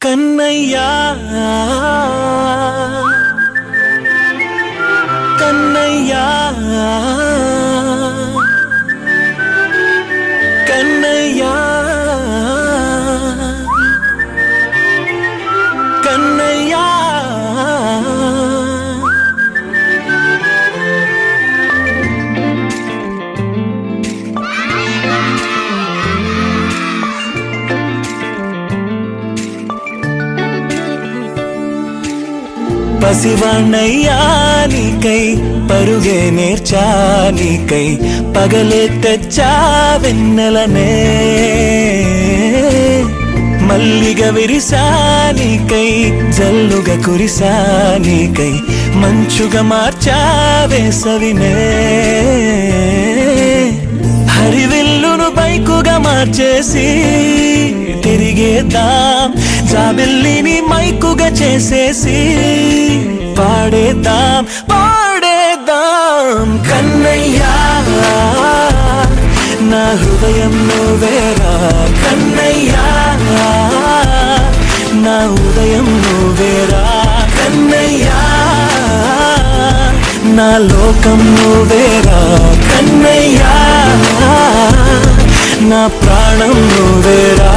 కన్నయ్యా కన్నయ్యా కన్నయ్యా కన్నయ్యా పసివాణ్ణయ్యా నీకై పరుగే నేర్చా నీకై పగలే తెచ్చా వెన్నెలనే మల్లిగ విరిసా నీకై జల్లుగా కురిసా నీకై మంచుగా మార్చా వేసవినే హరివిల్లును బైకుగా మార్చేసి తిరిగేద్దాం జాబిల్లిని మైకుగా చేసేసి పాడేద్దాం పాడేద్దాం కన్నయ్యా నా హృదయం నువ్వేరా కన్నయ్యా నా ఉదయం నువ్వేరా కన్నయ్యా నా లోకం నువ్వేరా కన్నయ్యా నా ప్రాణం నువ్వేరా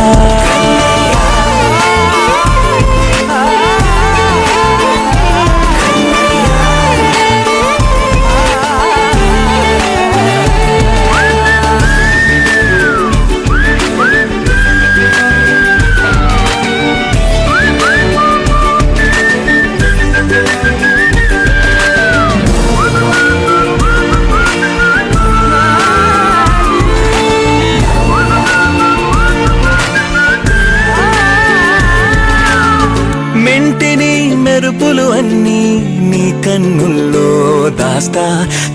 మెంటిని మెరుపులు అన్నీ నీ కన్నుల్లో దాస్తా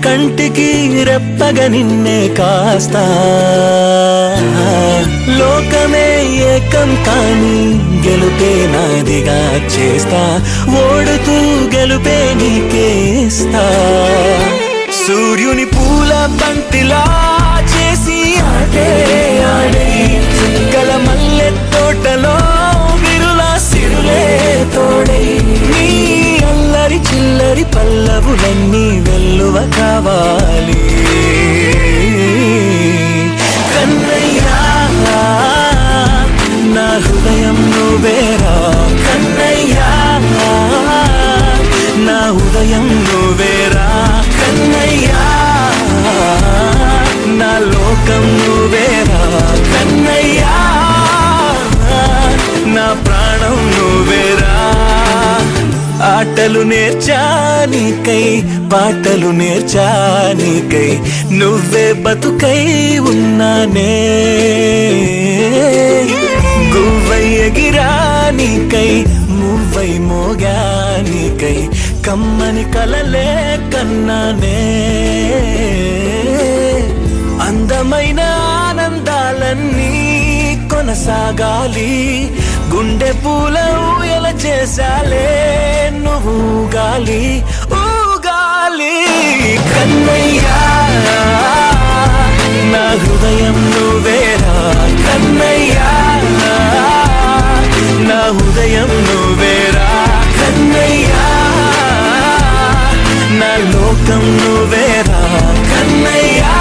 కంటికి రెప్పగా నిన్నే కాస్తా లోకమే ఏకం కాని గెలుపే నాదిగా చేస్తా ఓడుతూ గెలుపే నీకేస్తా సూర్యుని పూల బంతిలా చేసి ఆడే ఆడే చుక్కల మల్లె తోటలో సిరులే తోడై నీ అల్లరి చిల్లరి పల్లవులన్నీ వెల్లువ కావాలి కన్నయ్యా నా హృదయం నువ్వేరా కన్నయ్యా నా ఉదయం నువ్వేరా కన్నయ్యా నా లోకం నువ్వేరా కన్నయ్యా నా ప్రాణం నువ్వేరా ఆటలు నేర్చా నీకై పాటలు నేర్చా నీకై నువ్వే బతుకై ఉన్నానే గువ్వై ఎగిరా నీకై మువ్వై మోగా నీకై కమ్మని కలలే కన్నానే అందమైన ఆనందాలన్నీ కొనసాగాలి గుండె పూల ఊయల చేసాలే నువ్వు ఊగాలి ఊగాలి కన్నయ్యా నా హృదయం నువ్వేరా కన్నయ్యా నా ఉదయం నువ్వేరా కన్నయ్యా నా లోకం నువ్వేరా కన్నయ్యా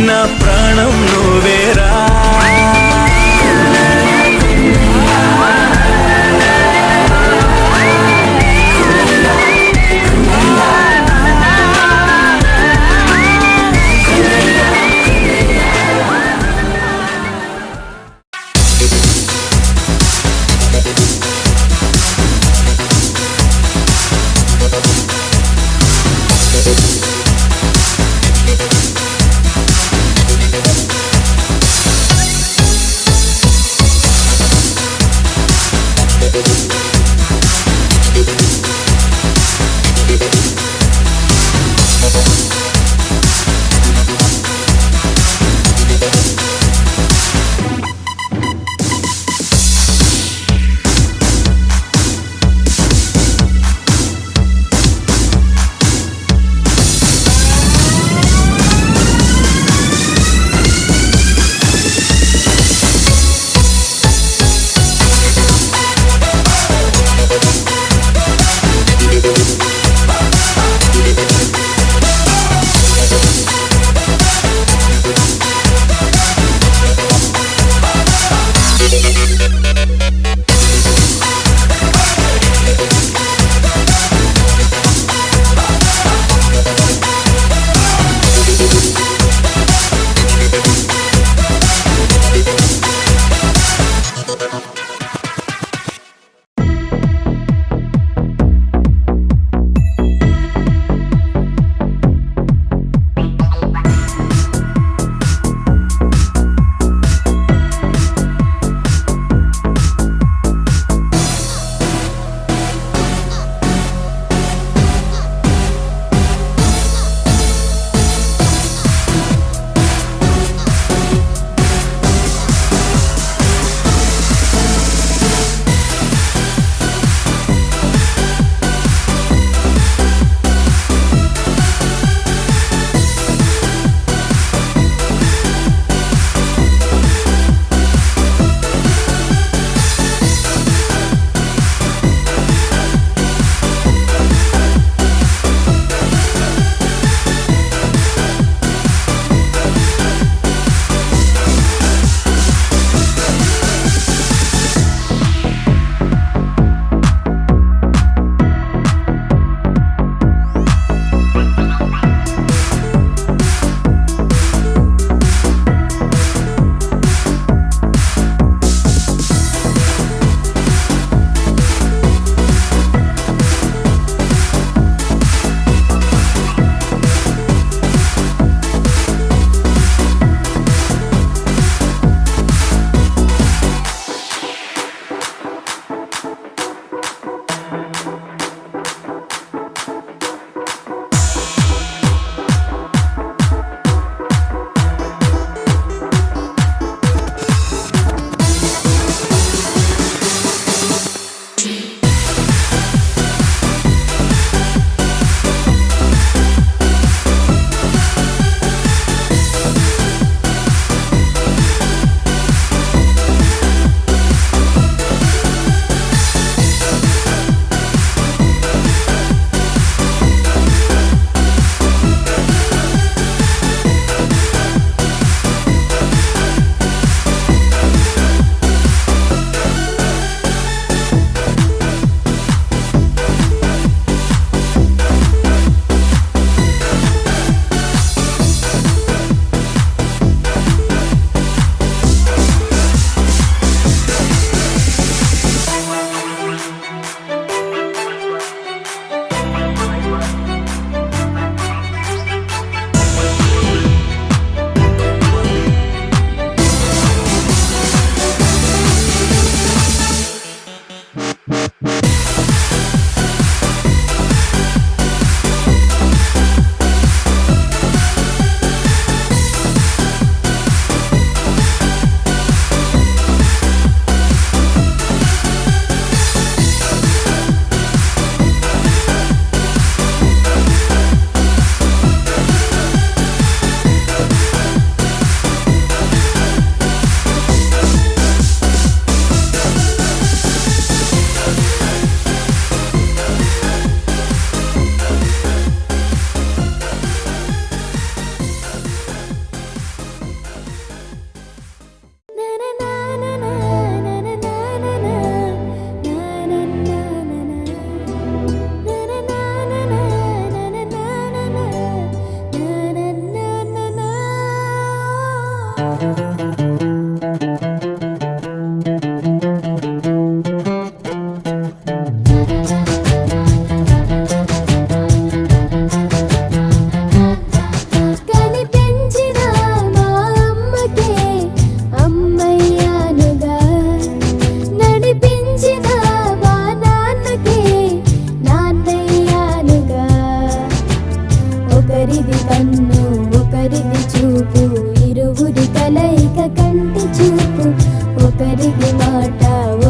నా ప్రాణం నువ్వేరా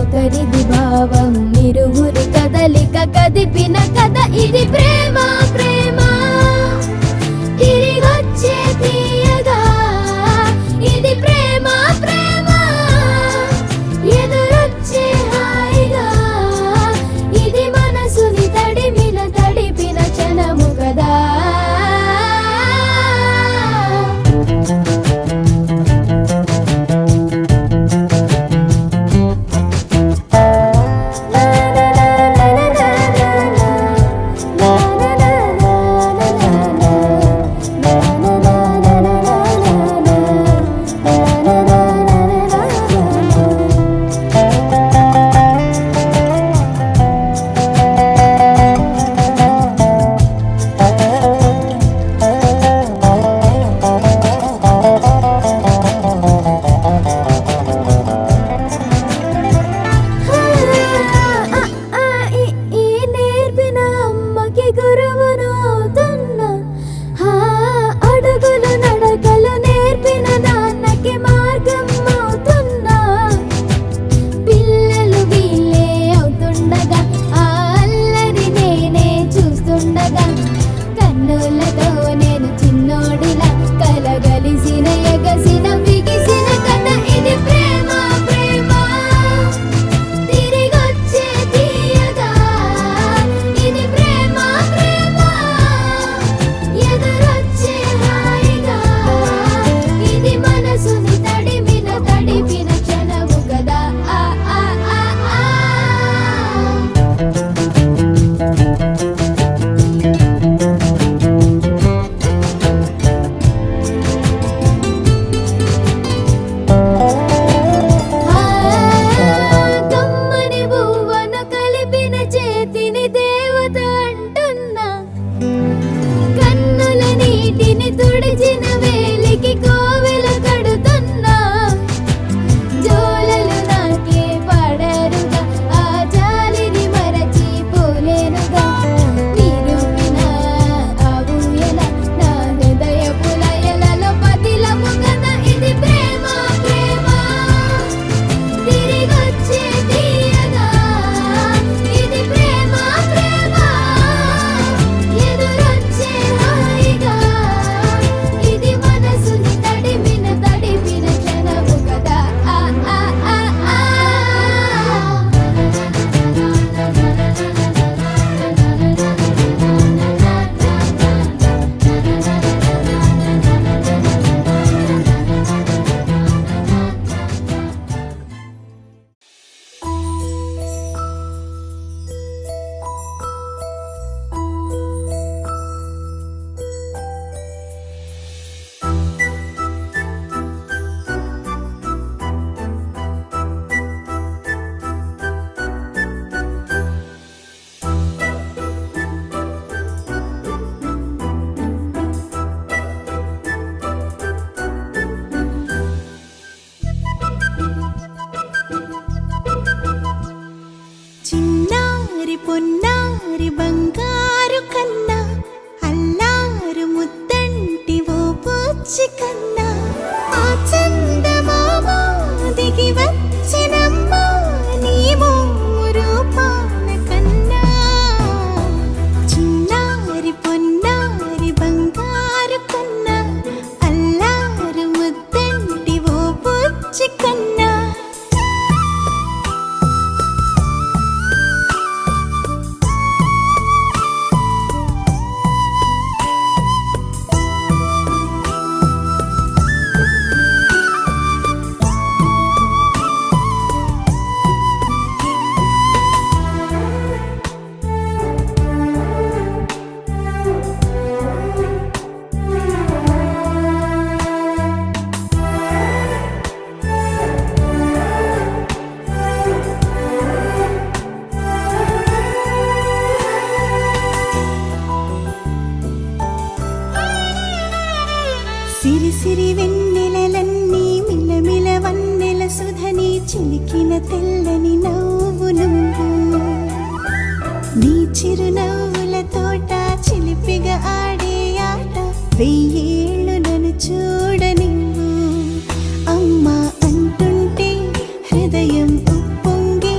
ఒకరిది భావం ఇరువురి కదలిక కదిపిన కథ ఇది ప్రేమ ప్రేమ తిరిగొచ్చే తీయగా ఇది ప్రేమ ప్రేమ ఎదురొచ్చే హాయిగా ఇది మనసుని తడిపిన క్షణము కదా పొన్నారి బంగారు కన్నా అల్లారు ముద్దంటి ఓ పూచి కన్నా ఆ చందమామ దిగి వచ్చినమ్మా నీ రూపాల కన్నా చిన్నారి పొన్నారి బంగారు కన్నా అల్లారు ముద్దంటి ఓ పూచి కన్నా సిరి సిరి వెన్నెలలన్నీ మిలమిల వన్నెల సుధని చిలికిన తెల్లని నవ్వు నువ్వు నీ చిరునవ్వుల తోట చిలిపిగా ఆడే ఆట వెయ్యేళ్ళు నన్ను చూడ నువ్వు అమ్మా అంటుంటే హృదయం ఉప్పొంగి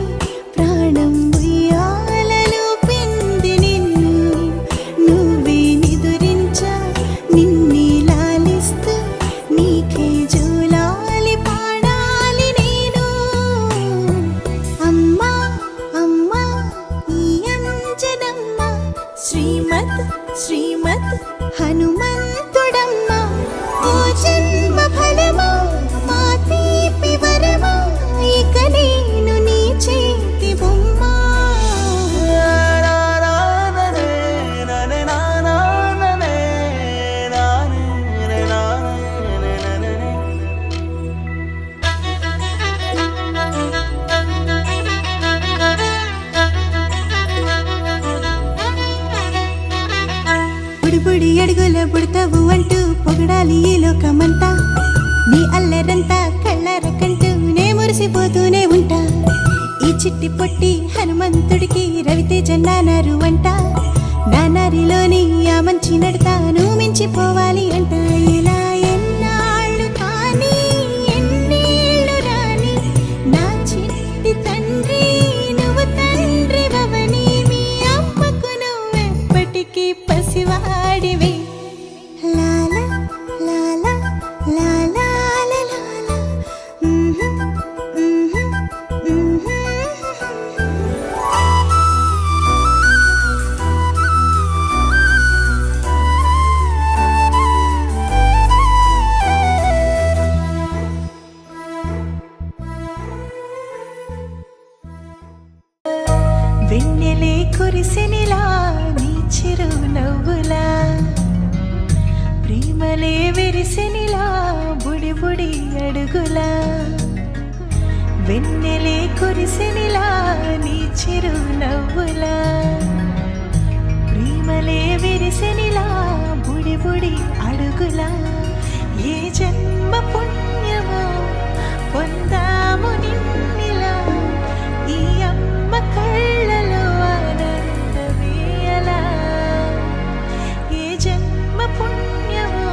పుడతావు అంటూ పొగడాలి ఈ లోకమంతా నీ అల్లరంతా కళ్ళారకంటూనే మురిసిపోతూనే ఉంటా ఈ చిట్టి పొట్టి హనుమంతుడికి రవితేజ నానారు అంట నానారిలోని ఆ మంచి నడతాను మించిపోవాలి అంట ఇలా ఎన్నాళ్ళు కానీ ఎన్నేళ్ళు రాని నా చిట్టి తండ్రి నువ్వు తండ్రి భవని మీ అమ్మకు నువ్వెప్పటికీ పసివాడివి లాల లాల లాల లాల వెన్నెలే కురిసెనిలా నీ చిరు నవ్వులా ప్రేమలే విరిసెనిలా బుడి బుడి అడుగులా వెన్నెలే కురిసెనిలా నీ చిరు నవ్వులా ప్రేమలే విరిసెనిలా బుడి బుడి అడుగులా ఏ జన్మ పుణ్యమో పొందాము నిన్నిలా ఈ అమ్మ కళ్ళలో ఆనందమే అలా ఏ జన్మ పుణ్యమో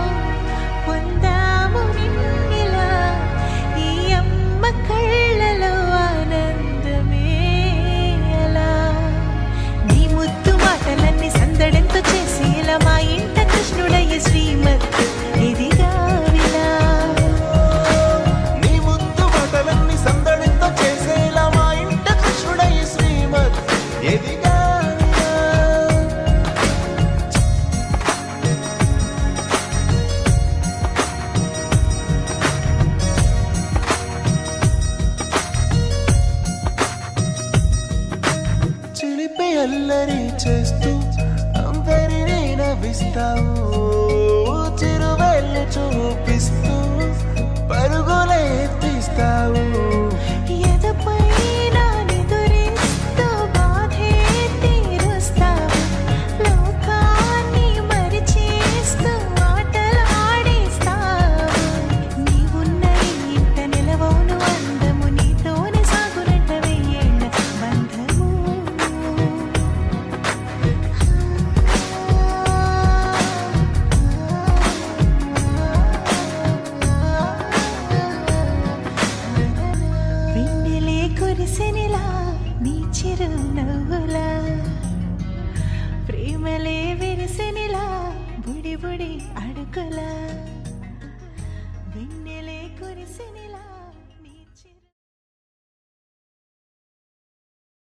పొందాము నిన్నిలా ఈ అమ్మ కళ్ళలో ఆనందమే అలా నీ ముద్దు మాటలన్నీ సందడెంతో చేసి ఇలా మా ఇంట కృష్ణుడయ్య శ్రీమత్ ఇదిగా విలా నీ ముద్దు మాటలన్నీ సందడితో చేసేలా మా ఇంట కృష్ణుడయ్య శ్రీమత్ ఎదిగా చిలిపి అల్లరి చేస్తూ అందరినీ నవ్విస్తావు చిరువేళ్ళు చూపిస్తూ పరుగులే ఎత్తిస్తావు ఎదపై నా నిదురిస్తూ బాధే తీరుస్తావు లోకాన్ని మరిచేస్తూ ఆటలు ఆడిస్తావు నీవున్న ఇంత నిలవవును అందము నీతోనే సాగునట్ట వెయ్యేళ్ళ బంధము వెన్నెలే కురిసెనిలా నీ చిరు నవ్వులా ప్రేమలే విరిసెనిలా బుడి బుడి అడుగులా